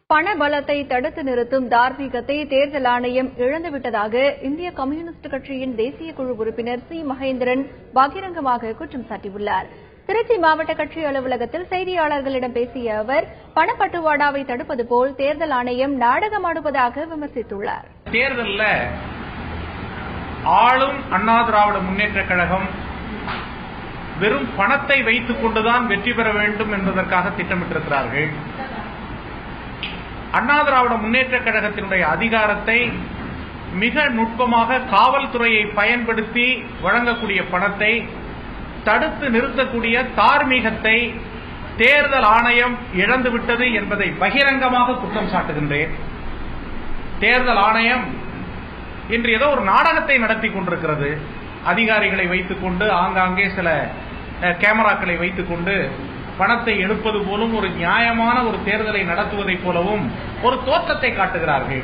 பண பலத்தை தடுத்து நிறுத்தும் தார்மீகத்தை தேர்தல் ஆணையம் இழந்துவிட்டதாக இந்திய கம்யூனிஸ்ட் கட்சியின் தேசிய குழு உறுப்பினர் சி மகேந்திரன் பகிரங்கமாக குற்றம் சாட்டியுள்ளார். திருச்சி மாவட்ட கட்சி அலுவலகத்தில் செய்தியாளர்களிடம் பேசிய அவர் பணப்பட்டுவாடாவை தடுப்பது போல் தேர்தல் ஆணையம் நாடகமாடுவதாக விமர்சித்துள்ளார். தேர்தலில் ஆளும் அண்ணா திராவிட முன்னேற்றக் கழகம் வெறும் பணத்தை வைத்துக் கொண்டுதான் வெற்றி பெற வேண்டும் என்பதற்காக திட்டமிட்டிருக்கிறார்கள். அண்ணா திராவிட முன்னேற்றக் கழகத்தினுடைய அதிகாரத்தை மிக நுட்பமாக காவல்துறையை பயன்படுத்தி வழங்கக்கூடிய பணத்தை தடுத்து நிறுத்தக்கூடிய தார்மீகத்தை தேர்தல் ஆணையம் இழந்துவிட்டது என்பதை பகிரங்கமாக குற்றம் சாட்டுகின்றேன். தேர்தல் ஆணையம் இன்று ஏதோ ஒரு நாடகத்தை நடத்தி கொண்டிருக்கிறது. அதிகாரிகளை வைத்துக் கொண்டு ஆங்காங்கே சில கேமராக்களை வைத்துக் கொண்டு பணத்தை எடுப்பது போலும் ஒரு நியாயமான ஒரு தேர்தலை நடத்துவதைப் போலவும் ஒரு தோற்றத்தை காட்டுகிறார்கள்.